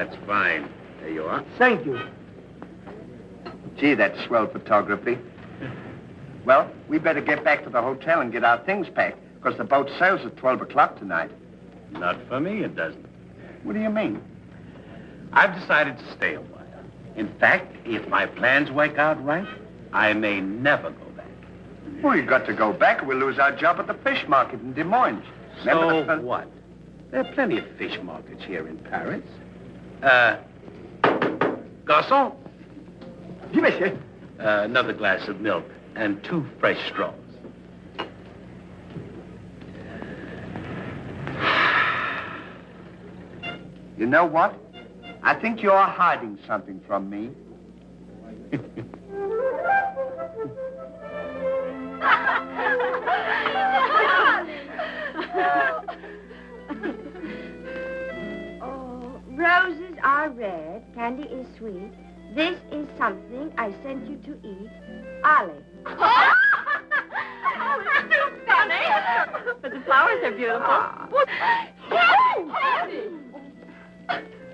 That's fine. There you are. Thank you. Gee, that's swell photography. Well, we better get back to the hotel and get our things packed, because the boat sails at 12 o'clock tonight. Not for me, it doesn't. What do you mean? I've decided to stay a while. In fact, if my plans work out right, I may never go back. Well, you've got to go back or we'll lose our job at the fish market in Des Moines. So what? There are plenty of fish markets here in Paris. Garçon? Oui, monsieur. Another glass of milk and 2 fresh straws. You know what? I think you're hiding something from me. Oh, roses are red, candy is sweet. This is something I sent you to eat. Ollie. Oh, it's too funny. But the flowers are beautiful.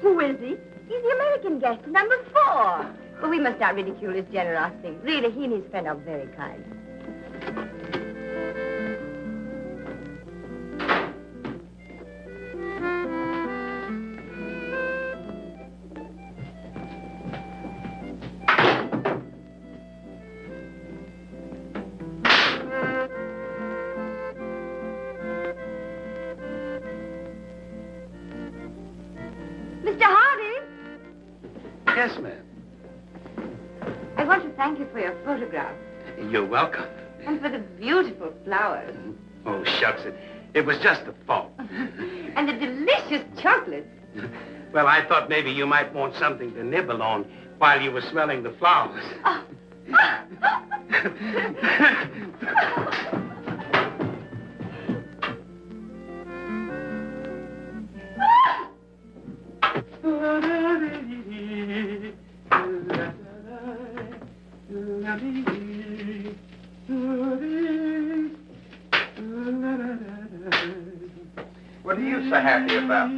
Who is he? He's the American guest, number 4. Well, we must not ridicule his generosity. Really, he and his friend are very kind. Mr. Hardy? Yes, ma'am. I want to thank you for your photograph You're welcome. and for the beautiful flowers Oh, shucks. It was just a thought. and the delicious chocolates. Well, I thought maybe you might want something to nibble on while you were smelling the flowers. Oh. What are you so happy about?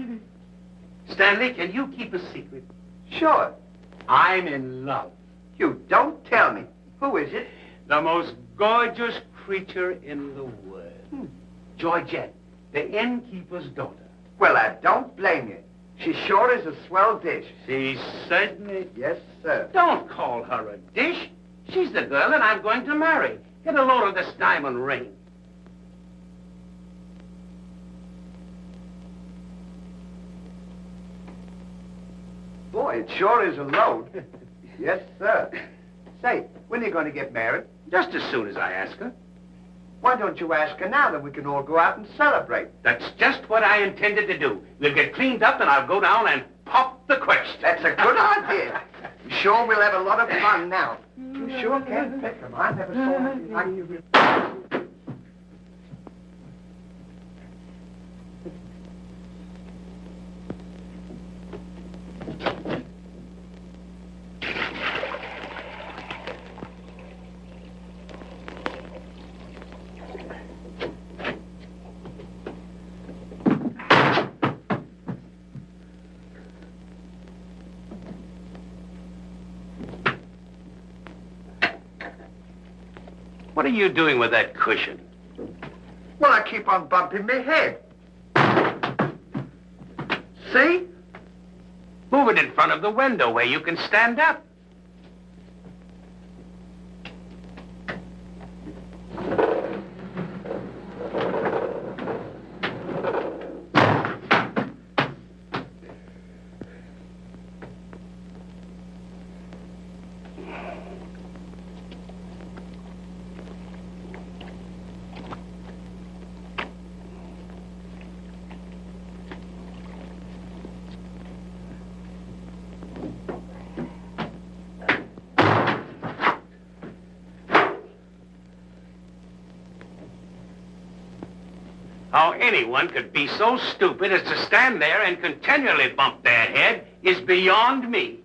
Stanley, can you keep a secret? Sure. I'm in love. You don't tell me. Who is it? The most gorgeous creature in the world. Georgette, the innkeeper's daughter. Well, I don't blame you. She sure is a swell dish. She certainly... Yes, sir. Don't call her a dish. She's the girl that I'm going to marry. Get a load of this diamond ring. Boy, it sure is a load. Yes, sir. Say, when are you going to get married? Just as soon as I ask her. Why don't you ask her now, then we can all go out and celebrate? That's just what I intended to do. We'll get cleaned up and I'll go down and pop the question. That's a good idea. I'm sure we'll have a lot of fun now. You sure can pick them. I never saw anything like you. What are you doing with that cushion? Well, I keep on bumping my head. See? Move it in front of the window where you can stand up. How anyone could be so stupid as to stand there and continually bump their head is beyond me.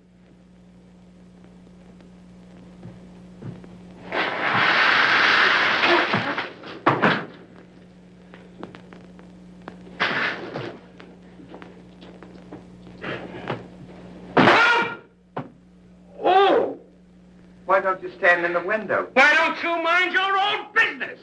Why don't you stand in the window? Why don't you mind your own business?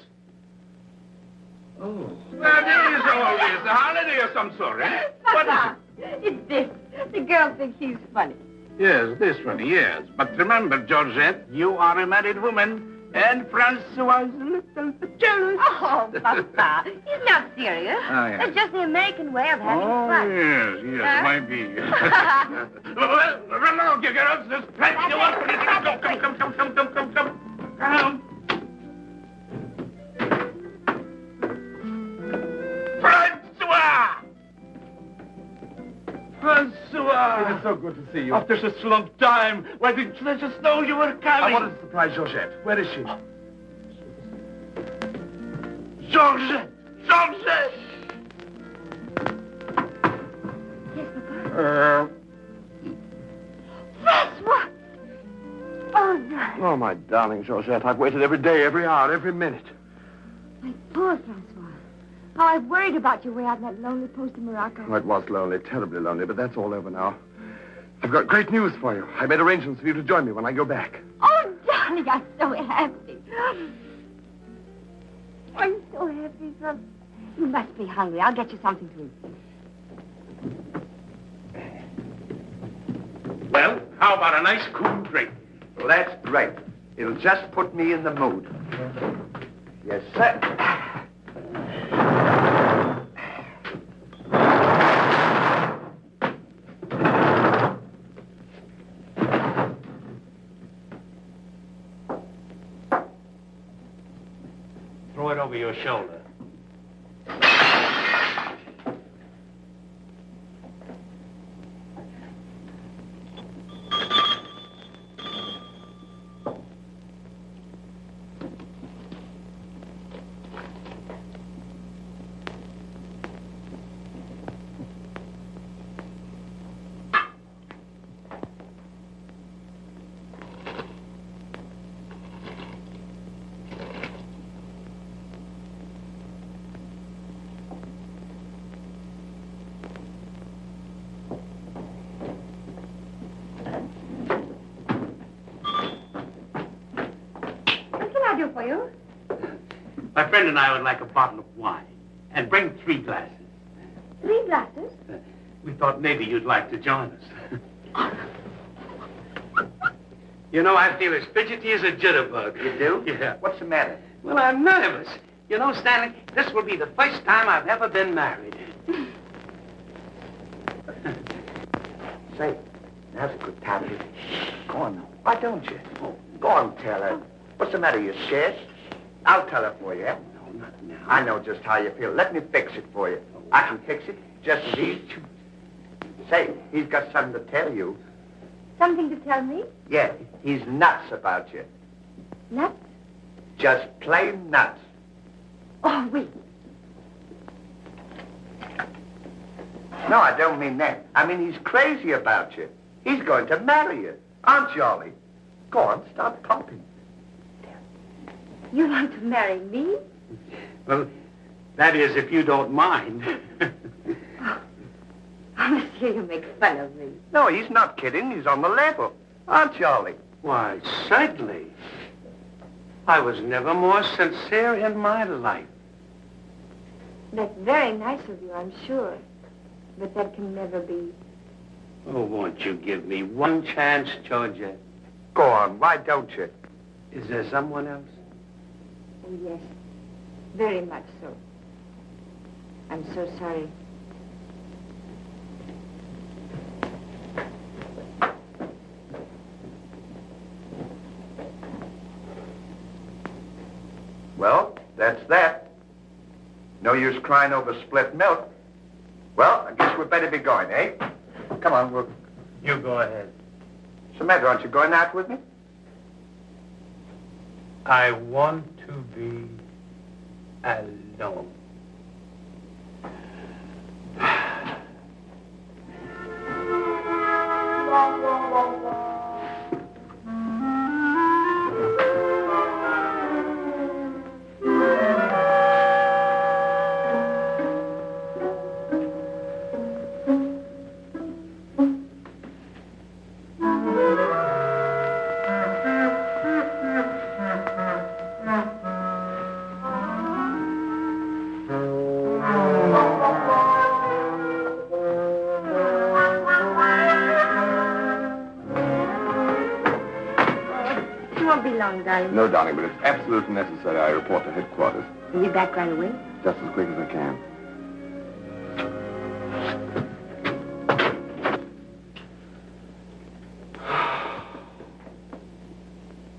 Oh. What is all this? A holiday of some sort, eh? What is it? It's this. The girl thinks he's funny. Yes, this one, yes. But remember, Georgette, you are a married woman, and Francois is a little bit jealous. Oh, Papa, he's not serious. Oh, yes. It's just the American way of having Oh, fun. yes, might be. Well, run along, you girls. There's plenty of work for you to do. Come. Francois! It's so good to see you. After such a long time, why didn't you let us know you were coming? I wanted to surprise Georgette. Where is she? Georgette! Yes, Papa. Francois! Oh, no. Oh, my darling Georgette, I've waited every day, every hour, every minute. My poor Francois. How I've worried about you way out in that lonely post in Morocco. Oh, it was lonely, terribly lonely, but that's all over now. I've got great news for you. I made arrangements for you to join me when I go back. Oh, darling, I'm so happy. I'm so happy, son. You must be hungry. I'll get you something to eat. Well, how about a nice cool drink? Well, that's great. It'll just put me in the mood. Yes, sir. Throw it over your shoulder. What can I do for you? My friend and I would like a bottle of wine. And bring 3 glasses. 3 glasses? We thought maybe you'd like to join us. You know, I feel as fidgety as a jitterbug. You do? Yeah. What's the matter? Well, I'm nervous. You know, Stanley, this will be the first time I've ever been married. Say, now's a good time to... Go on now. Why don't you? Oh, go on, tell her. What's the matter? You scared? I'll tell her for you. No, not now. I know just how you feel. Let me fix it for you. I can fix it just as easy. Say, he's got something to tell you. Something to tell me? Yeah, he's nuts about you. Nuts? Just plain nuts. Oh, wait. No, I don't mean that. I mean he's crazy about you. He's going to marry you. Aren't you, Ollie? Go on, start pumping. You want to marry me? Well, that is, if you don't mind. Oh, monsieur, you make fun of me. No, he's not kidding. He's on the level. Aren't you, Ollie? Why, certainly. I was never more sincere in my life. That's very nice of you, I'm sure. But that can never be. Oh, won't you give me one chance, Georgia? Go on, why don't you? Is there someone else? Oh, yes. Very much so. I'm so sorry. Well, that's that. No use crying over split milk. Well, I guess we'd better be going, eh? Come on, we'll... You go ahead. What's the matter? Aren't you going out with me? I want to be alone. won't be long, darling. No, darling, but it's absolutely necessary I report to headquarters. Are you back right away? Just as quick as I can.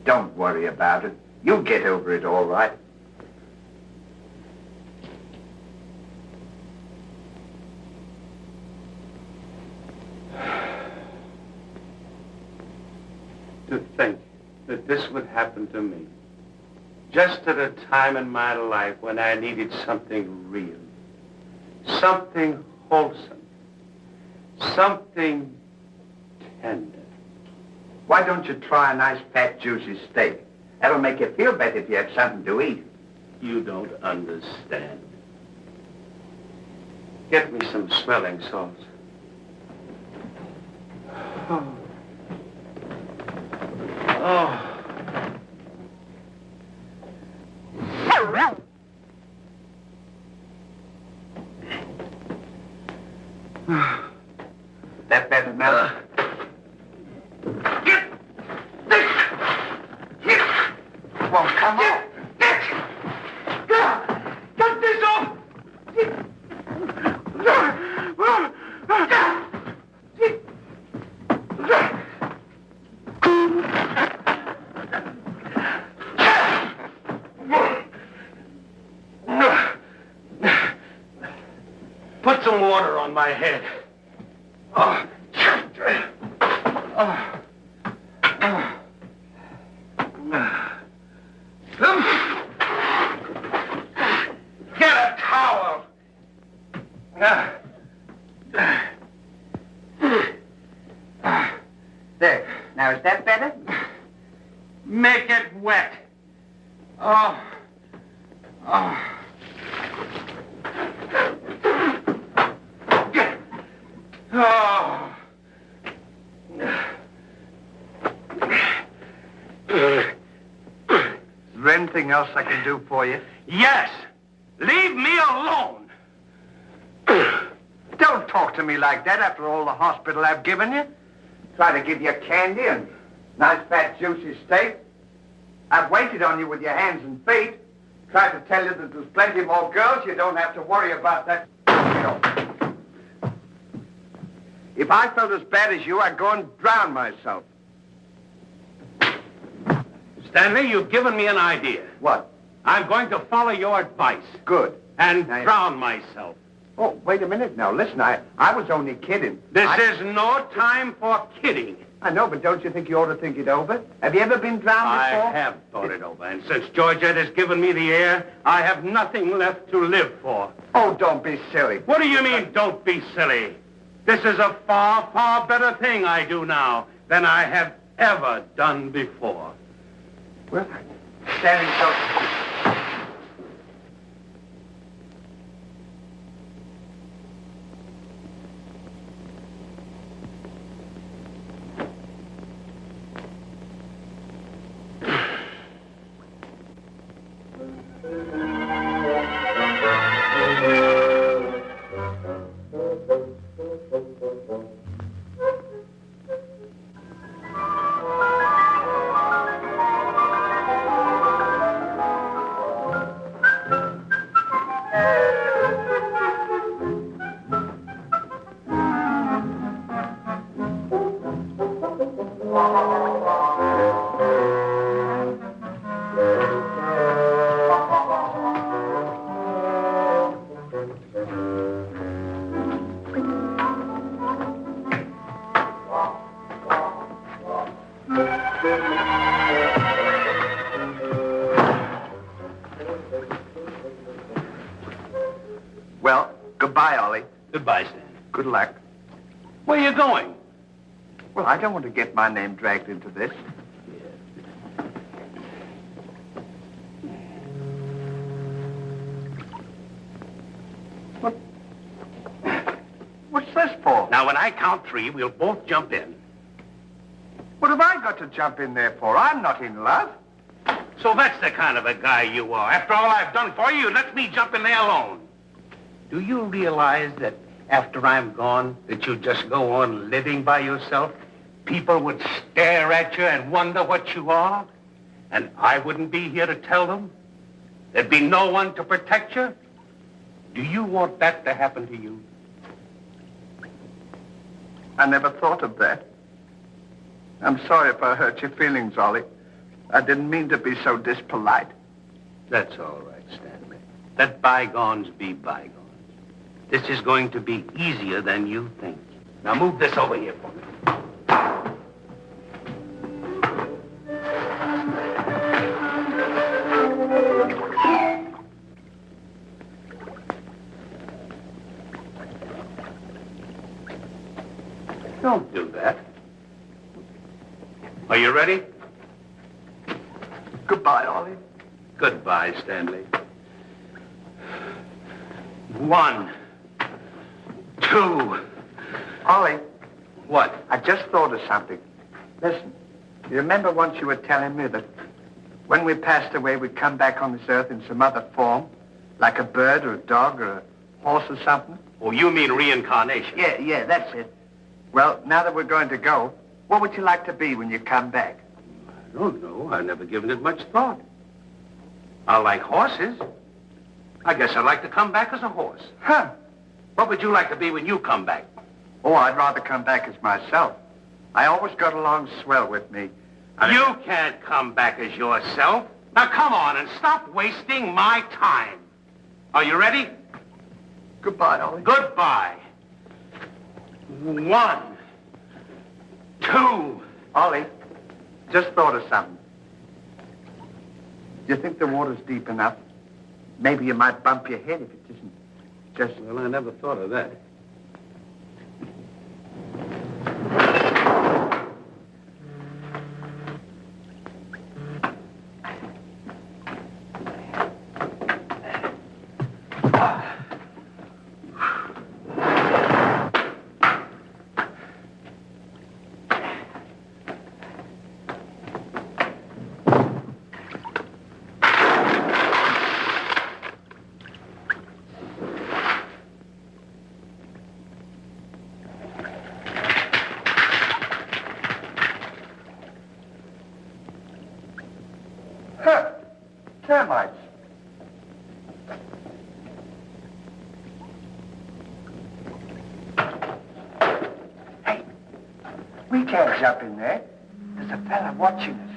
Don't worry about it. You'll get over it all right. To think that this would happen to me. Just at a time in my life when I needed something real. Something wholesome. Something tender. Why don't you try a nice, fat, juicy steak? That'll make you feel better if you have something to eat. You don't understand. Get me some smelling salts. Oh. Oh. That better now? Won't come off. Get this off! Put some water on my head. Oh. Oh. Get a towel. There. Now, is that better? Make it wet. Oh. Oh. Oh. Is there anything else I can do for you? Yes. Leave me alone. Don't talk to me like that after all the hospital I've given you. Try to give you candy and nice, fat, juicy steak. I've waited on you with your hands and feet. Tried to tell you that there's plenty more girls. You don't have to worry about that. If I felt as bad as you, I'd go and drown myself. Stanley, you've given me an idea. What? I'm going to follow your advice. Good. And Now, drown myself. Oh, wait a minute now. Listen, I was only kidding. This is no time for kidding. I know, but don't you think you ought to think it over? Have you ever been drowned before? I have thought it over, and since Georgette has given me the air, I have nothing left to live for. Oh, don't be silly. What do you mean, don't be silly? This is a far, far better thing I do now than I have ever done before. Well, standing so... Well, goodbye, Ollie. Goodbye, Stan. Good luck. Where are you going? Well, I don't want to get my name dragged into this. What's this for? Now, when I count 3, we'll both jump in. What have I got to jump in there for? I'm not in love. So that's the kind of a guy you are. After all I've done for you, let me jump in there alone. Do you realize that after I'm gone, that you just go on living by yourself? People would stare at you and wonder what you are. And I wouldn't be here to tell them? There'd be no one to protect you? Do you want that to happen to you? I never thought of that. I'm sorry if I hurt your feelings, Ollie. I didn't mean to be so dispolite. That's all right, Stanley. Let bygones be bygones. This is going to be easier than you think. Now move this over here for me. Don't do that. Are you ready? Goodbye, Ollie. Goodbye, Stanley. 1, 2. Ollie, What? I just thought of something. Listen, you remember once you were telling me that when we passed away, we'd come back on this earth in some other form, like a bird or a dog or a horse or something? Oh, you mean reincarnation? Yeah, that's it. Well, now that we're going to go, what would you like to be when you come back? I don't know. I've never given it much thought. I like horses. I guess I'd like to come back as a horse. Huh. What would you like to be when you come back? Oh, I'd rather come back as myself. I always got along swell with me. You can't come back as yourself. Now, come on and stop wasting my time. Are you ready? Goodbye, Ollie. Goodbye. 1, 2. Ollie, just thought of something. Do you think the water's deep enough? Maybe you might bump your head if it isn't just... Well, I never thought of that. Termites. Hey, we can't jump in there. There's a fella watching us.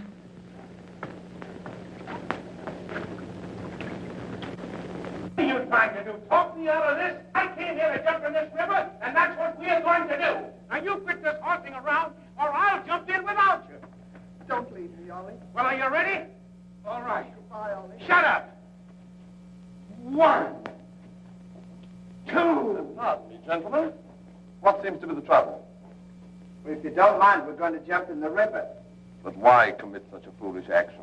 What are you trying to do? Talk me out of this? I came here to jump in this river, and that's what we're going to do. Now, you quit this horsing around, or I'll jump in without you. Don't leave me, Ollie. Well, are you ready? All right. Goodbye, Ollie. Shut up. 1, 2. Pardon me, gentlemen. What seems to be the trouble? Well, if you don't mind, we're going to jump in the river. But why commit such a foolish action?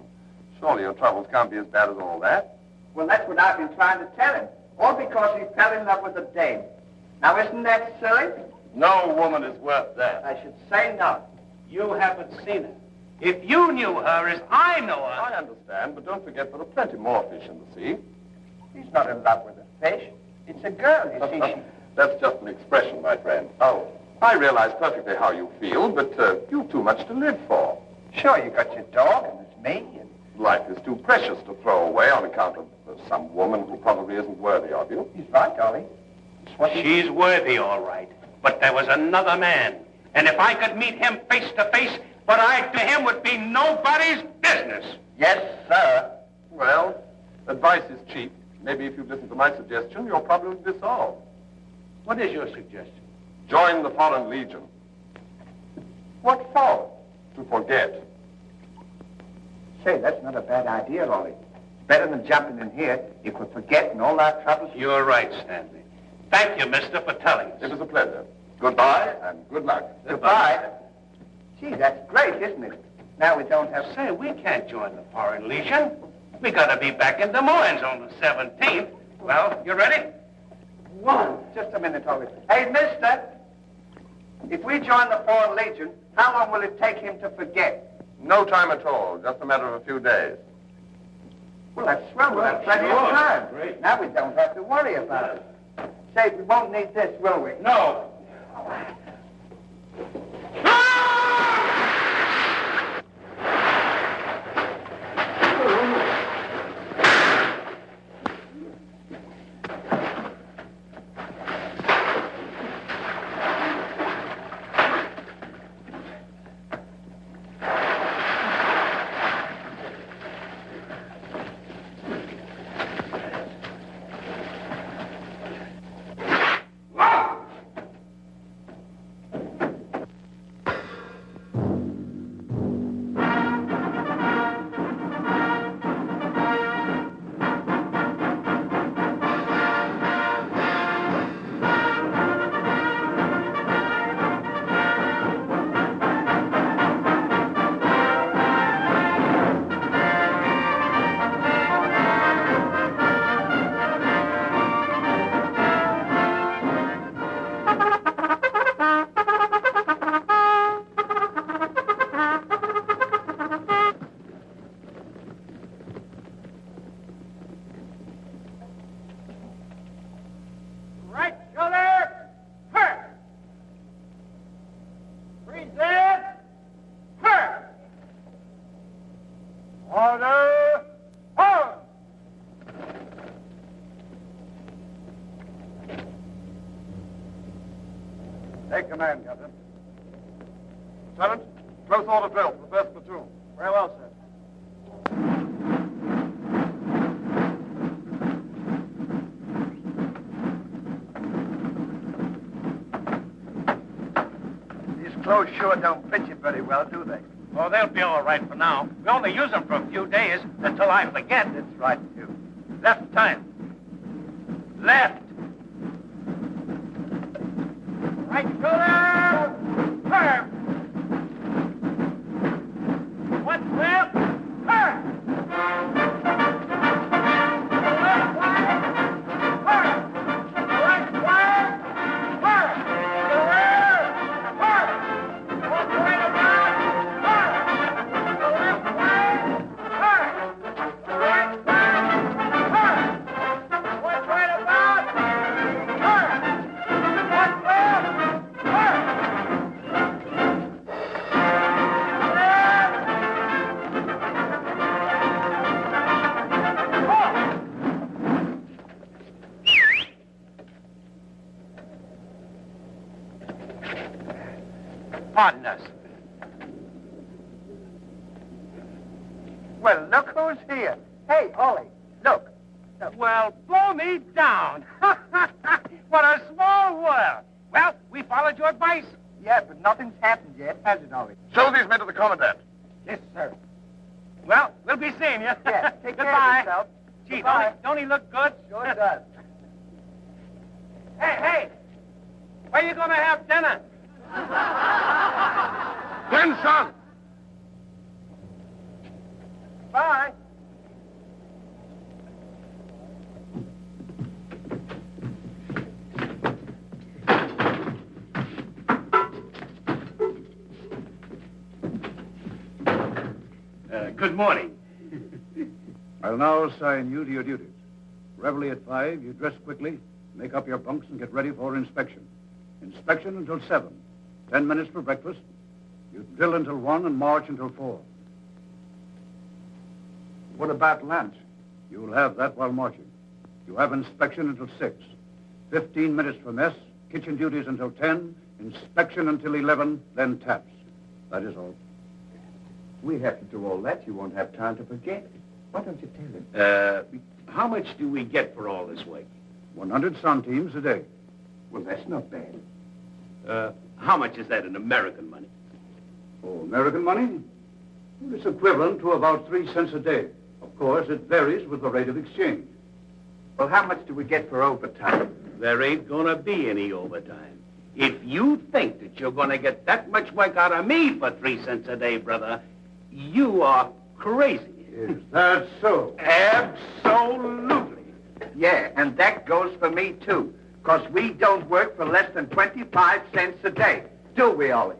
Surely your troubles can't be as bad as all that. Well, that's what I've been trying to tell him. All because he fell in love with a dame. Now, isn't that silly? No woman is worth that. I should say not. You haven't seen her. If you knew her as I know her... I understand, but don't forget there are plenty more fish in the sea. He's not in love with a fish. It's a girl, you see. That's just an expression, my friend. Oh, I realize perfectly how you feel, but you've too much to live for. Sure, you got your dog, and there's me, and... Life is too precious to throw away on account of some woman who probably isn't worthy of you. He's right, Ollie. It's what She's worthy, all right. But there was another man. And if I could meet him face to face, what I to him would be nobody's business. Yes, sir. Well, advice is cheap. Maybe if you'd listen to my suggestion, your problem would be solved. What is your suggestion? Join the Foreign Legion. What for? To forget. Say, that's not a bad idea, Ollie. It's better than jumping in here. You could forget and all our troubles. You're right, Stanley. Thank you, mister, for telling us. It was a pleasure. Goodbye and good luck. Goodbye. Gee, that's great, isn't it? Now we don't have... Say, we can't join the Foreign Legion. We gotta be back in Des Moines on the 17th. Well, you ready? 1. Just a minute, Ollie. Hey, mister. If we join the Foreign Legion, how long will it take him to forget? No time at all. Just a matter of a few days. Well, that's swell. We'll have plenty of time. Great. Now we don't have to worry about it. Say, we won't need this, will we? No. Order! Hold! Take command, Captain. Lieutenant, close order drill for the first platoon. Very well, sir. These clothes sure don't fit you very well, do they? Oh, they'll be all right for now. We only use them for a few days until I forget. That's right, too. Left time. Left. Right shoulder. Turn. What's left? Turn. Left flag. Turn. The right flag. Turn. The rear. Turn. Walk right around. Turn. The left flag. Turn. The right flag. Turn. What's right about? Turn. What's left? Turn. Pardon us. Well, look who's here. Hey, Ollie, look. Well, blow me down. What a small world. Well, we followed your advice. Yeah, but nothing's happened yet, has it, Ollie? Show these men to the commandant. Yes, sir. Well, we'll be seeing you. Yeah, take care Goodbye. of yourself. Gee, Goodbye. don't he look good? Sure does. Hey, where you going to have dinner? Attention! Bye. Good morning. I'll now assign you to your duties. Reveille at 5, you dress quickly, make up your bunks, and get ready for inspection. Inspection until 7. 10 minutes for breakfast. You drill until 1 and march until 4. What about lunch? You'll have that while marching. You have inspection until 6. 15 minutes for mess, kitchen duties until 10, inspection until 11, then taps. That is all. We have to do all that. You won't have time to forget. Why don't you tell him? How much do we get for all this work? 100 centimes a day. Well, that's not bad. How much is that in American money? Oh, American money? Well, it's equivalent to about 3 cents a day. Of course, it varies with the rate of exchange. Well, how much do we get for overtime? There ain't gonna be any overtime. If you think that you're gonna get that much work out of me for 3 cents a day, brother, you are crazy. Is that so? Absolutely. Yeah, and that goes for me, too. Because we don't work for less than 25 cents a day. Do we, Ollie?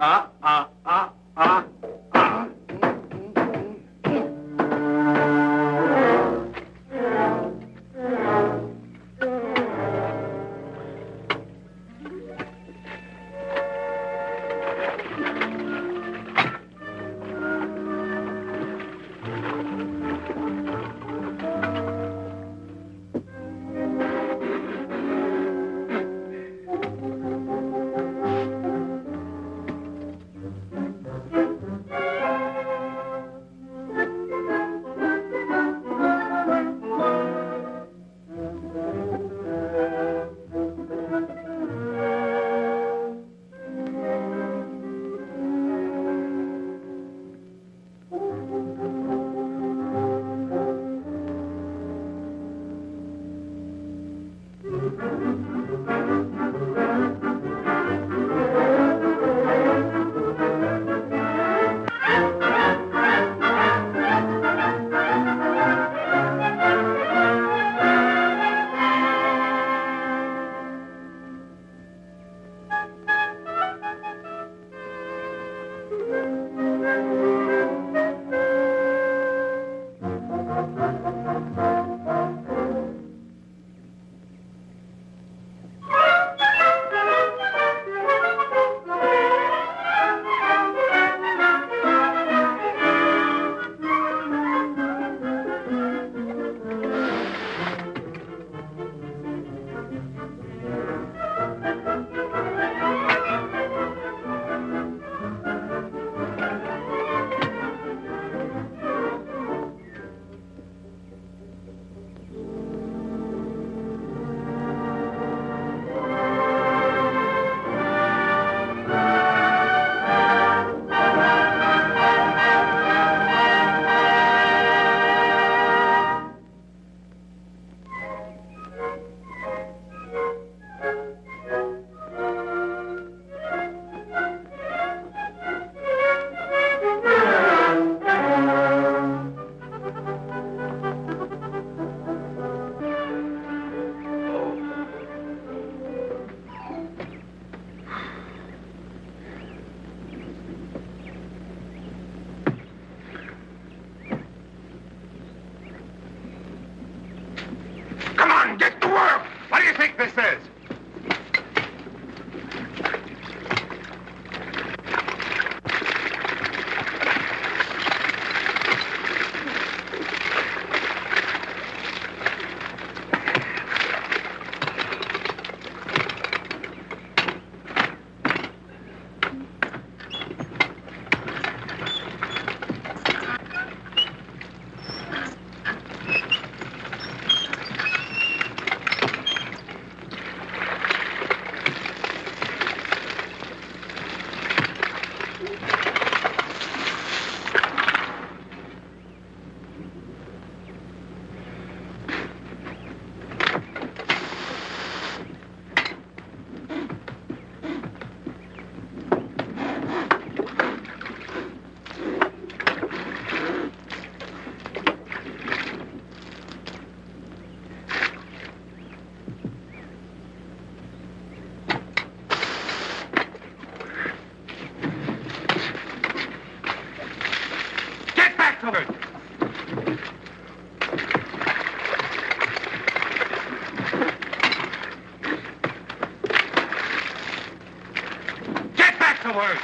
to work.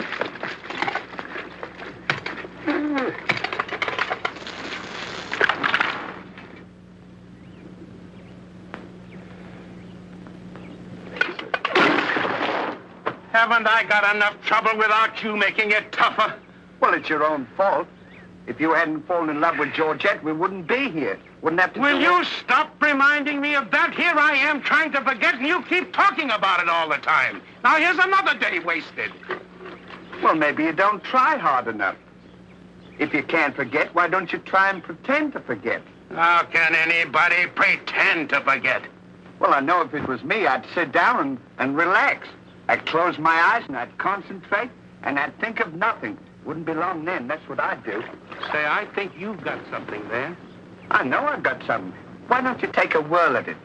Haven't I got enough trouble without you making it tougher? Well, it's your own fault. If you hadn't fallen in love with Georgette, we wouldn't be here. Wouldn't have to. Will you stop reminding me of that? Here I am trying to forget, and you keep talking about it all the time. Now here's another day wasted. Well, maybe you don't try hard enough. If you can't forget, why don't you try and pretend to forget? How can anybody pretend to forget? Well, I know if it was me, I'd sit down and relax. I'd close my eyes and I'd concentrate and I'd think of nothing. Wouldn't be long then. That's what I'd do. Say, I think you've got something there. I know I've got something. Why don't you take a whirl at it?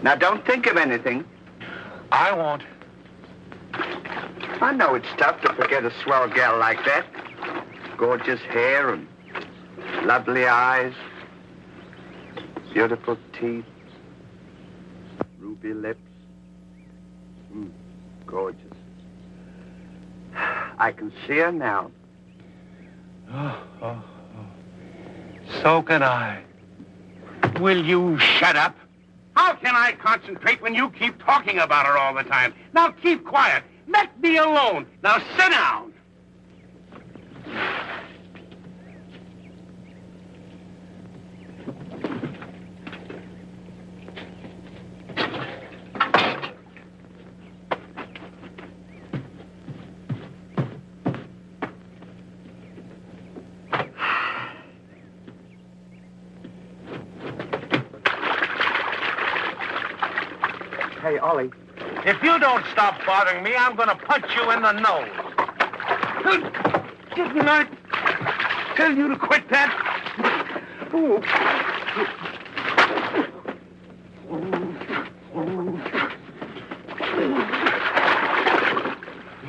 Now, don't think of anything. I won't. I know it's tough to forget a swell gal like that. Gorgeous hair and lovely eyes. Beautiful teeth. Ruby lips. Gorgeous. I can see her now. Oh. So can I. Will you shut up? How can I concentrate when you keep talking about her all the time? Now keep quiet. Let me alone. Now sit down. Hey, Ollie. If you don't stop bothering me, I'm going to punch you in the nose. Didn't I tell you to quit that? Ooh.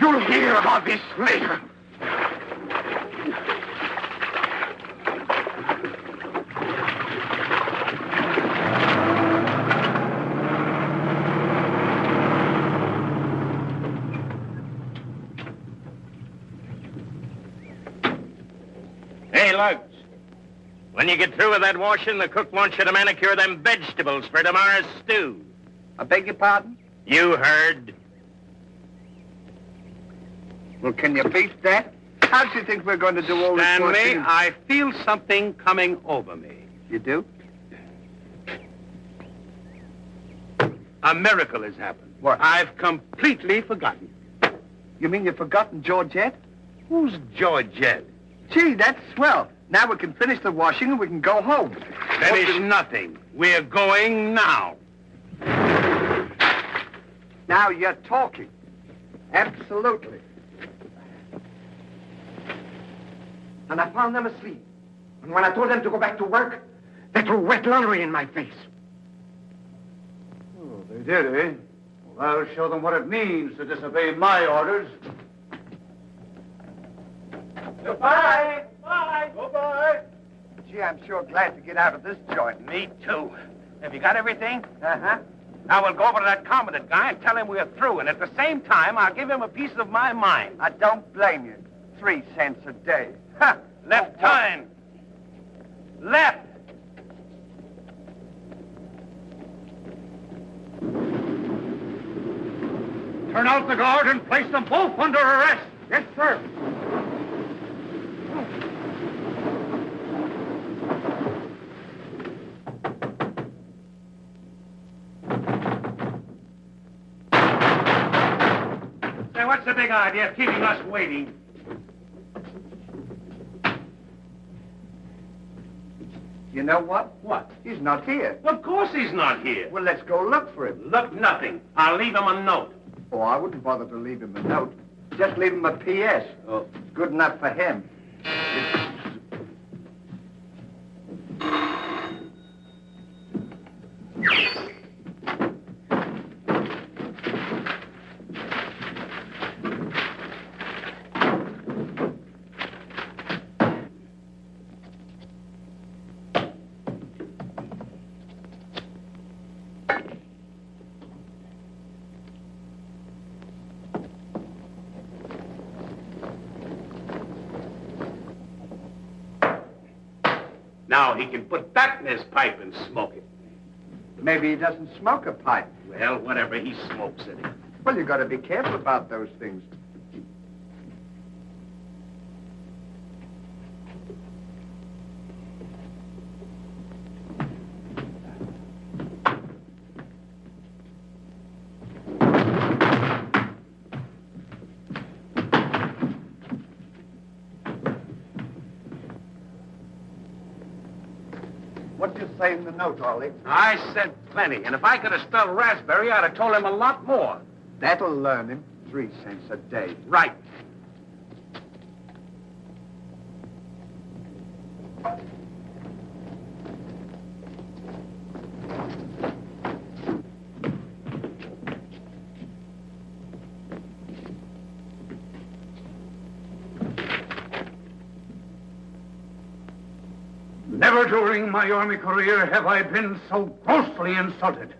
You'll hear about this later. When you get through with that washing, the cook wants you to manicure them vegetables for tomorrow's stew. I beg your pardon? You heard. Well, can you beat that? How do you think we're going to do all this Stanley, washing? I feel something coming over me. You do? A miracle has happened. What? I've completely forgotten. You mean you've forgotten Georgette? Who's Georgette? Gee, that's swell. Now we can finish the washing and we can go home. Finish nothing. We're going now. Now you're talking. Absolutely. And I found them asleep. And when I told them to go back to work, they threw wet laundry in my face. Oh, they did, eh? Well, I'll show them what it means to disobey my orders. Goodbye. Bye. Goodbye. Gee, I'm sure glad to get out of this joint. Me too. Have you got everything? Uh-huh. Now we'll go over to that commandant guy and tell him we're through, and at the same time, I'll give him a piece of my mind. I don't blame you. 3 cents a day. Ha! Left turn. Left. Turn out the guard and place them both under arrest. Yes, sir. Say, what's the big idea of keeping us waiting? You know what? What? He's not here. Of course he's not here. Well, let's go look for him. Look, nothing. I'll leave him a note. Oh, I wouldn't bother to leave him a note. Just leave him a P.S. Oh. Good enough for him. Now he can put that in his pipe and smoke it. Maybe he doesn't smoke a pipe. Well, whatever, he smokes it. Well, you got to be careful about those things. What did you say in the note, Ollie? I said plenty, and if I could have spelled raspberry, I'd have told him a lot more. That'll learn him. 3 cents a day. Right. Never during my army career have I been so grossly insulted.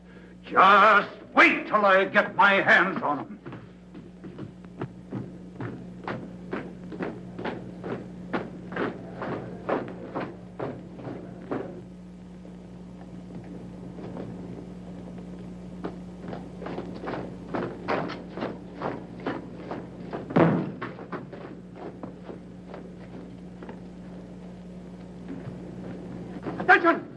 Just wait till I get my hands on him. Attention!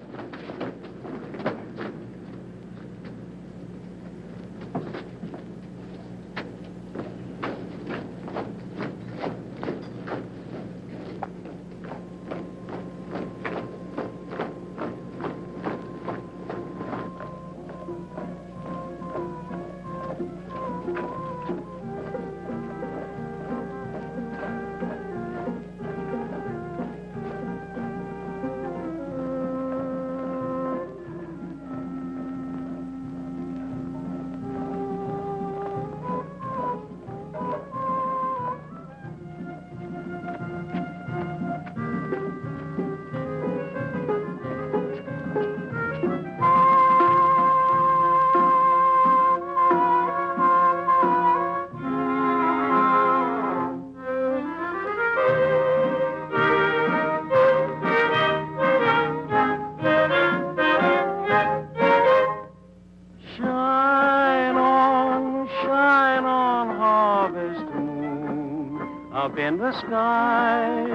Up in the sky,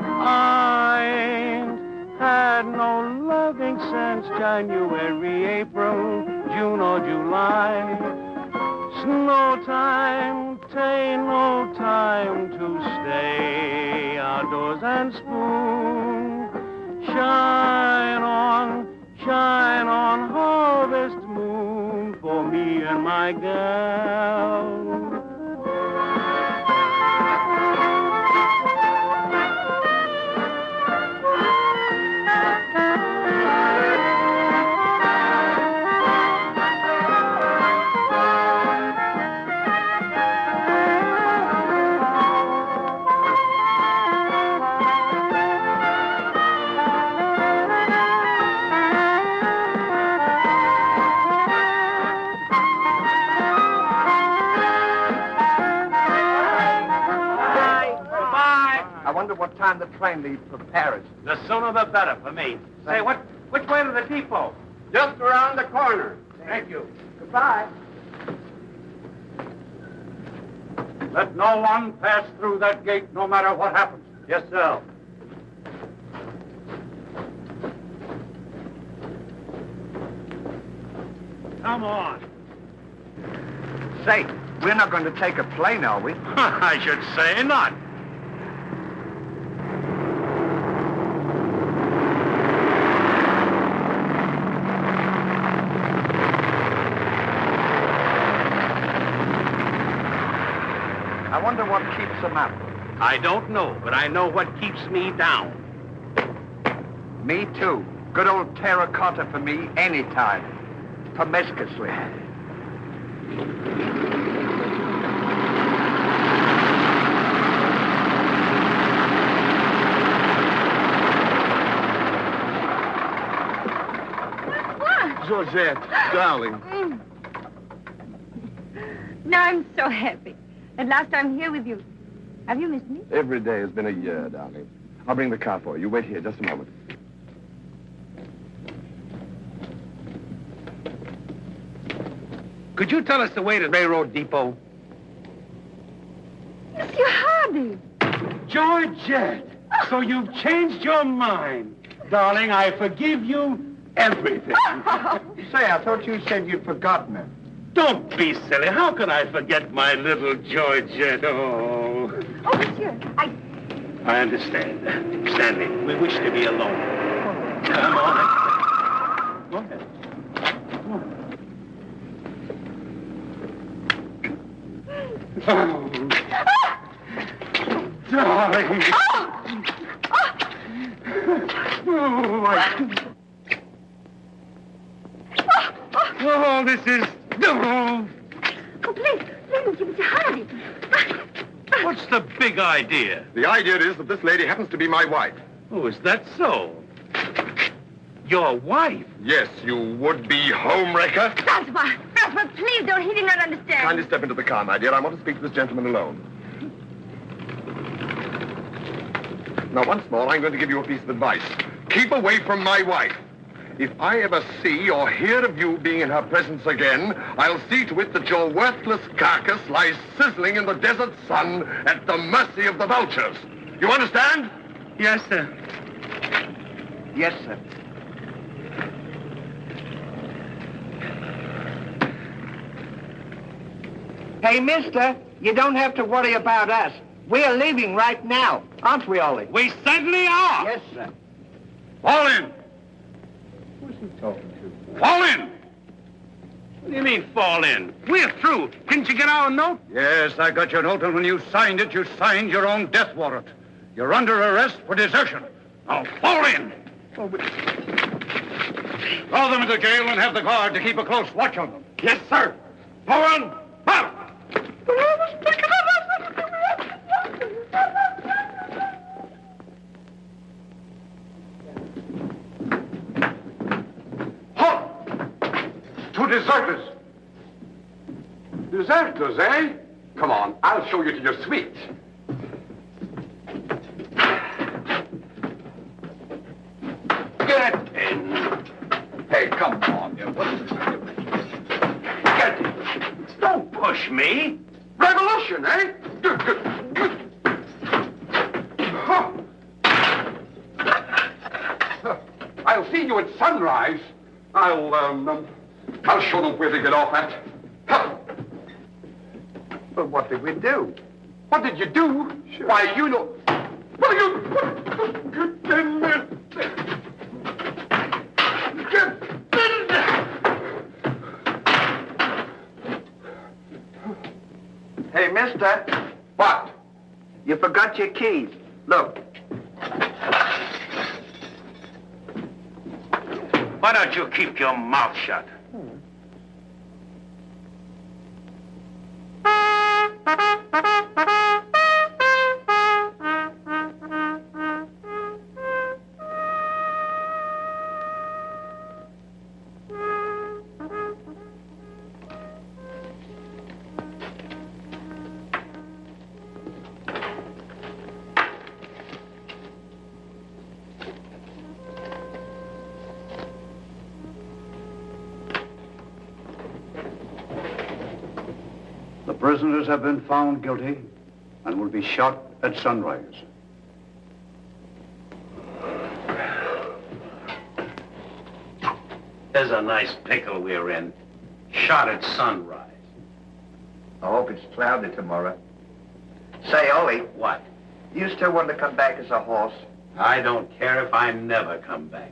I ain't had no loving since January, April, June or July. Snow time, tain't no time to stay outdoors and spoon. Shine on, harvest moon for me and my gal. I wonder what time the train leaves for Paris. The sooner the better for me. Say, which way to the depot? Just around the corner. Thank you. Goodbye. Let no one pass through that gate, no matter what happens. Yes, sir. Come on. Say, we're not going to take a plane, are we? I should say not. I wonder what keeps them up. I don't know, but I know what keeps me down. Me too. Good old terracotta for me anytime. Promiscuously. Georgette, darling. Now I'm so happy. At last I'm here with you. Have you missed me? Every day has been a year, darling. I'll bring the car for you. Wait here just a moment. Could you tell us the way to Railroad Depot? Monsieur Hardy. Georgette, so you've changed your mind. Darling, I forgive you everything. Say, I thought you said you'd forgotten her. Don't be silly. How can I forget my little Georgette? Oh. Oh, monsieur, I understand. Stanley, we wish to be alone. Come on. Go ahead. Oh. Darling. Oh, this is... Oh. Oh, please, Mr. Hardy. What's the big idea? The idea is that this lady happens to be my wife. Oh, is that so? Your wife? Yes, you would-be homewrecker. Francois, please don't. He did not understand. Kindly step into the car, my dear. I want to speak to this gentleman alone. Now, once more, I'm going to give you a piece of advice. Keep away from my wife. If I ever see or hear of you being in her presence again, I'll see to it that your worthless carcass lies sizzling in the desert sun at the mercy of the vultures. You understand? Yes, sir. Yes, sir. Hey, mister, you don't have to worry about us. We're leaving right now, aren't we, Ollie? We certainly are. Yes, sir. Fall in. Who's he talking to? Fall in. What do you mean, fall in? We're through. Didn't you get our note? Yes, I got your note, and when you signed it, you signed your own death warrant. You're under arrest for desertion. Now, fall in. Throw them into jail and have the guard to keep a close watch on them. Yes, sir. Forward. Up. Halt! Two deserters. Deserters, eh? Come on, I'll show you to your suite. Get in. Hey, come on, you. Get in. Don't push me. Revolution, eh? Huh. I'll see you at sunrise. I'll show them where they get off at. Huh. But what did we do? What did you do? Sure. Why, you know... What are you... Get in there. Get in there. Hey, mister, What? you forgot your keys. Look. Why don't you keep your mouth shut? The prisoners have been found guilty and will be shot at sunrise. There's a nice pickle we're in. Shot at sunrise. I hope it's cloudy tomorrow. Say, Ollie, What? you still want to come back as a horse? I don't care if I never come back.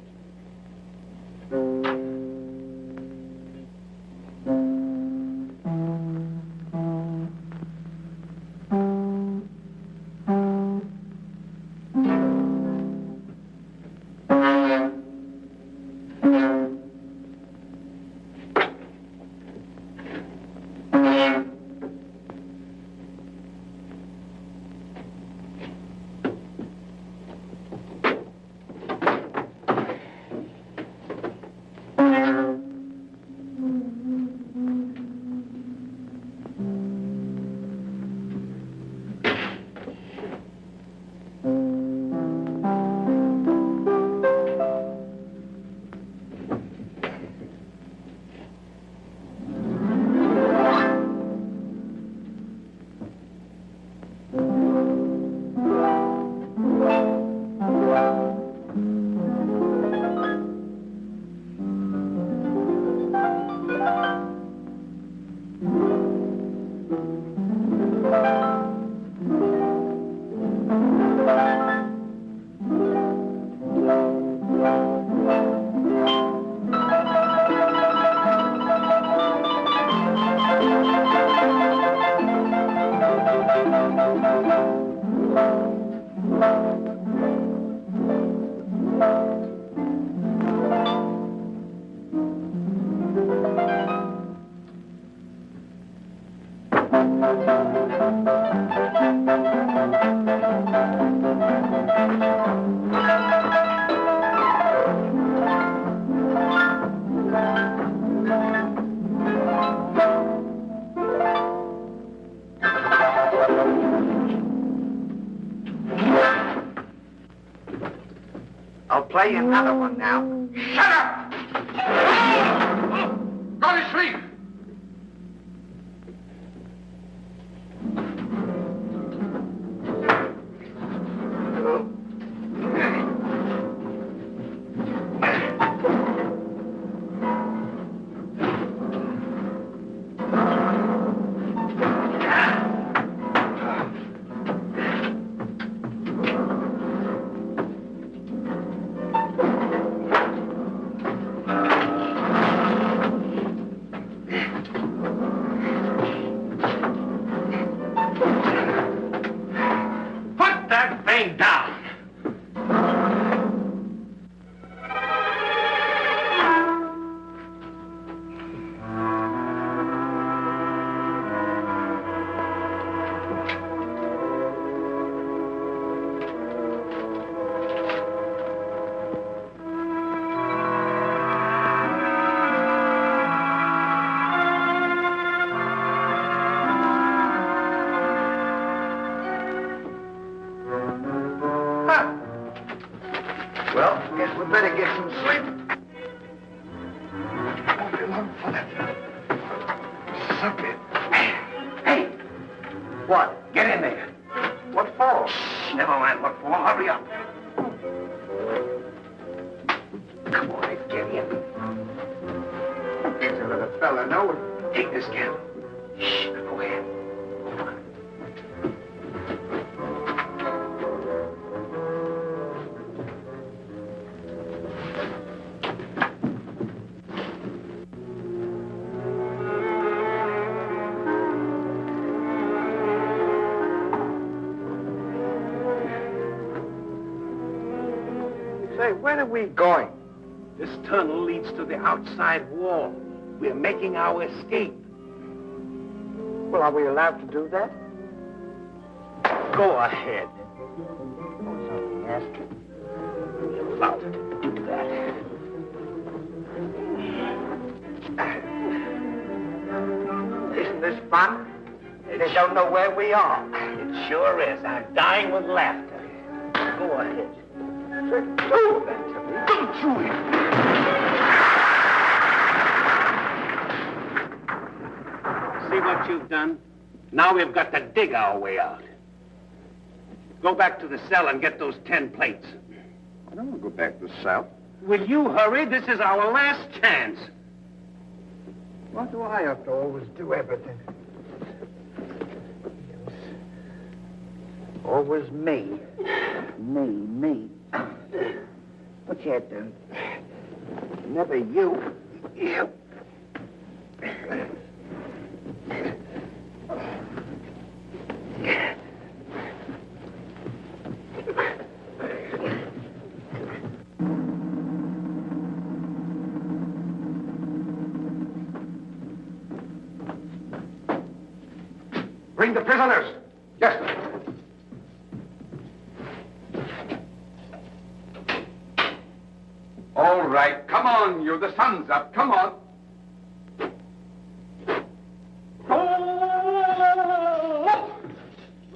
play another one now. Shut up! Go to sleep! Well, guess we better get some sleep. Won't be long for that. Suck it. Hey! What? Get in there. What for? Shh, never mind what for. Hurry up. Come on, get in. So let a fella know. Take this candle. Shh, go ahead. Say, where are we going? This tunnel leads to the outside wall. We're making our escape. Well, are we allowed to do that? Go ahead. Yes. We're allowed to do that. Isn't this fun? They don't know where we are. It sure is. I'm dying with laughter. Go ahead. Do that to me. Don't you hit me. See what you've done? Now we've got to dig our way out. Go back to the cell and get those 10 plates. I don't want to go back to the south. Will you hurry? This is our last chance. Why do I have to always do everything? Always me. Me. What you do? Never you. You. Bring the prisoners. Yes, sir. All right, come on, you. The sun's up. Come on. Oh!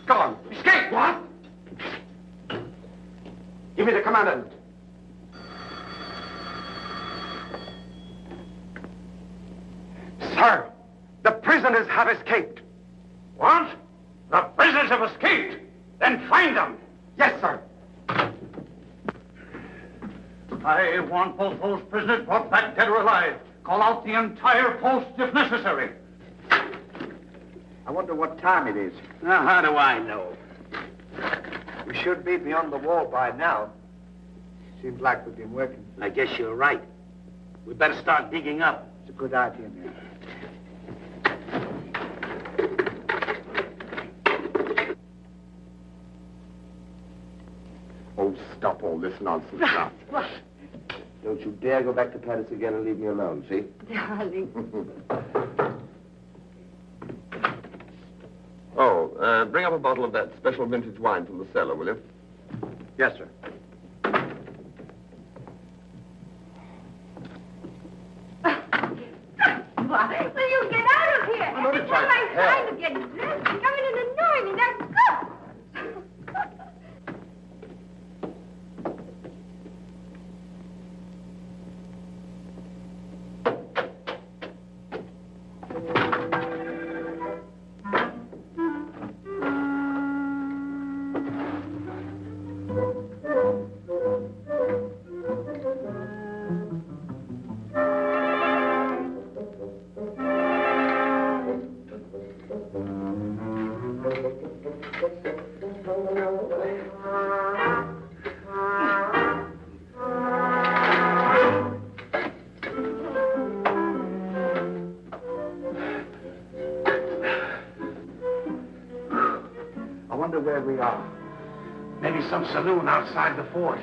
Come on. Escape, what? Give me the commandant. Sir, the prisoners have escaped. What? The prisoners have escaped. Then find them. Yes, sir. I want both those prisoners brought back dead or alive. Call out the entire post if necessary. I wonder what time it is. Now, how do I know? We should be beyond the wall by now. Seems like we've been working. I guess you're right. We better start digging up. It's a good idea, man. Oh, stop all this nonsense now. What? Don't you dare go back to Paris again and leave me alone, see? Darling. Bring up a bottle of that special vintage wine from the cellar, will you? Yes, sir. Why? Will you get out of here? no, It's it's not fine. my time to get dressed. You come in and annoy me. Now go. Where we are. Maybe some saloon outside the fort.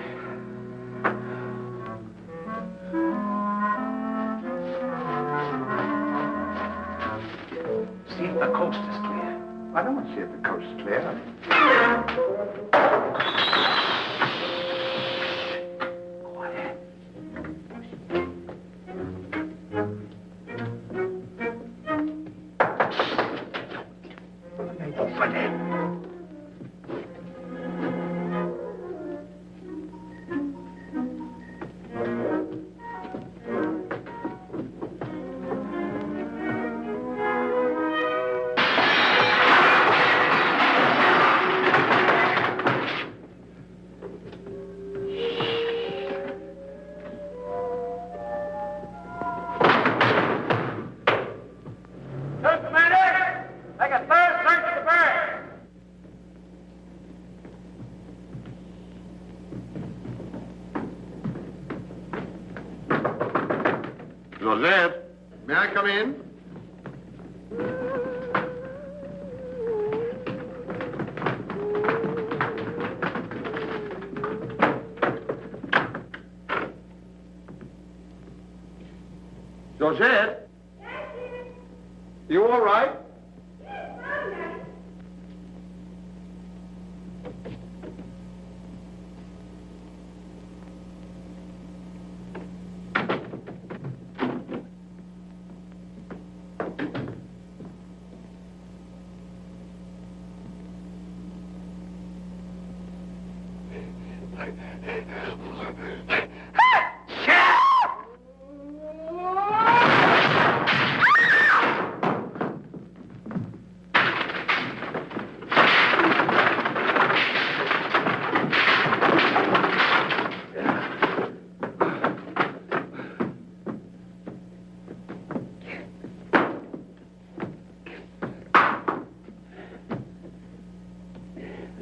See if the coast is clear. I don't want to see if the coast is clear. Quiet. Open it. Joseph, may I come in? Joseph? You all right?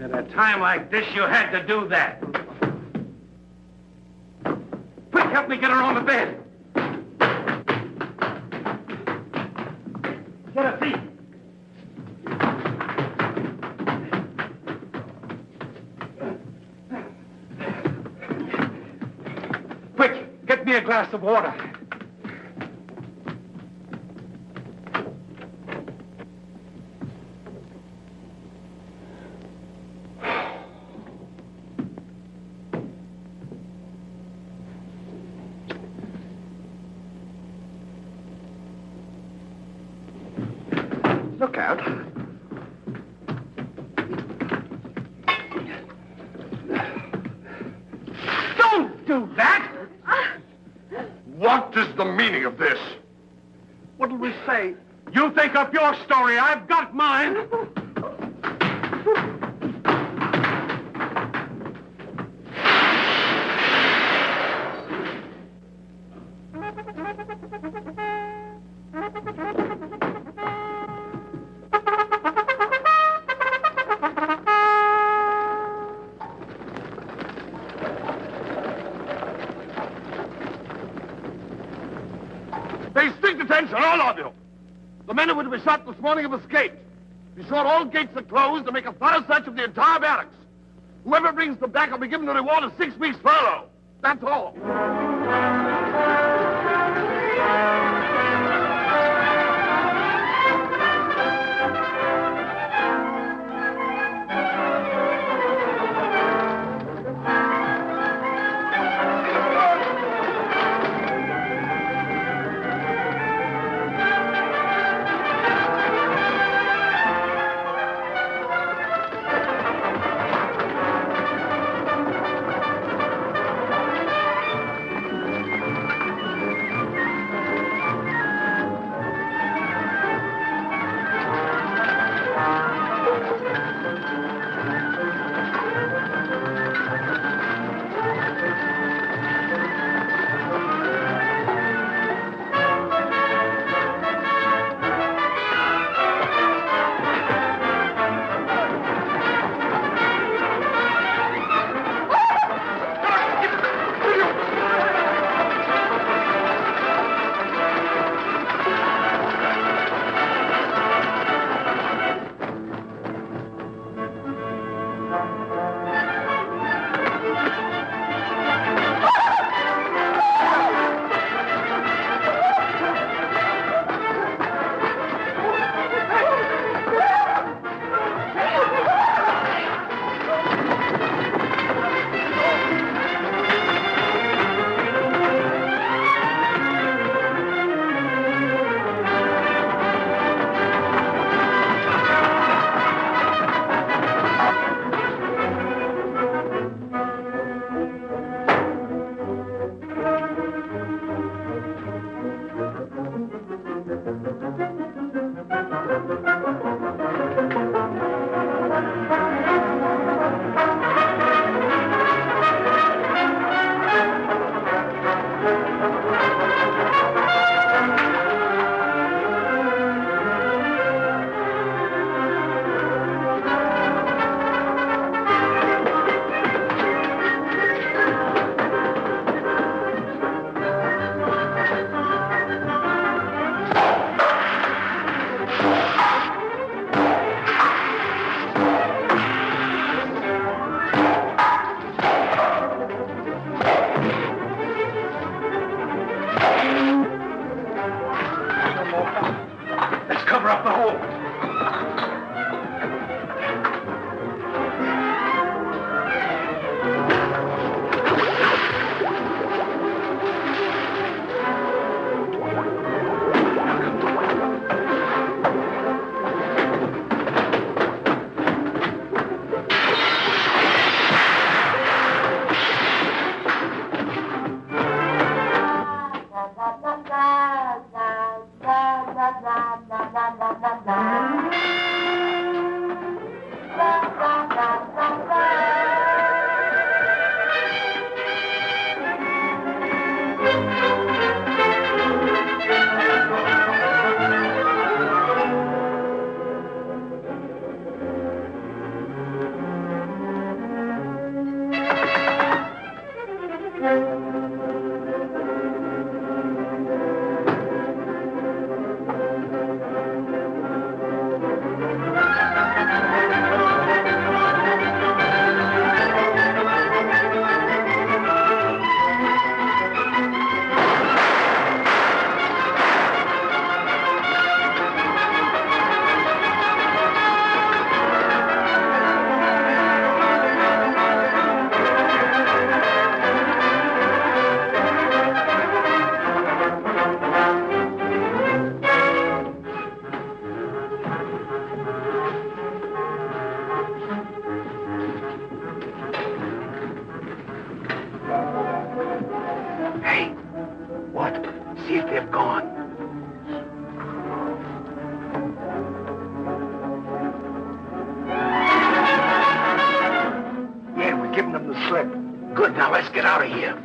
At a time like this, you had to do that. Quick, help me get her on the bed. Get her feet. Quick, get me a glass of water. Look out. Don't do that! What is the meaning of this? What'll we say? You think up your story. I've got mine. Pay strict attention, all of you. The men who were to be shot this morning have escaped. Be sure all gates are closed and make a thorough search of the entire barracks. Whoever brings them back will be given the reward of 6 weeks' furlough. That's all. cover up the hole. Good, now let's get out of here.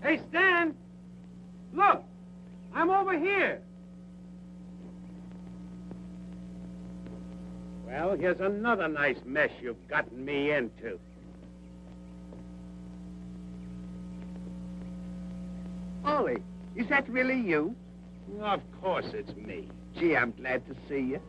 Hey, Stan! Look! I'm over here! Well, here's another nice mess you've gotten me into. Ollie, is that really you? Of course it's me. Gee, I'm glad to see you.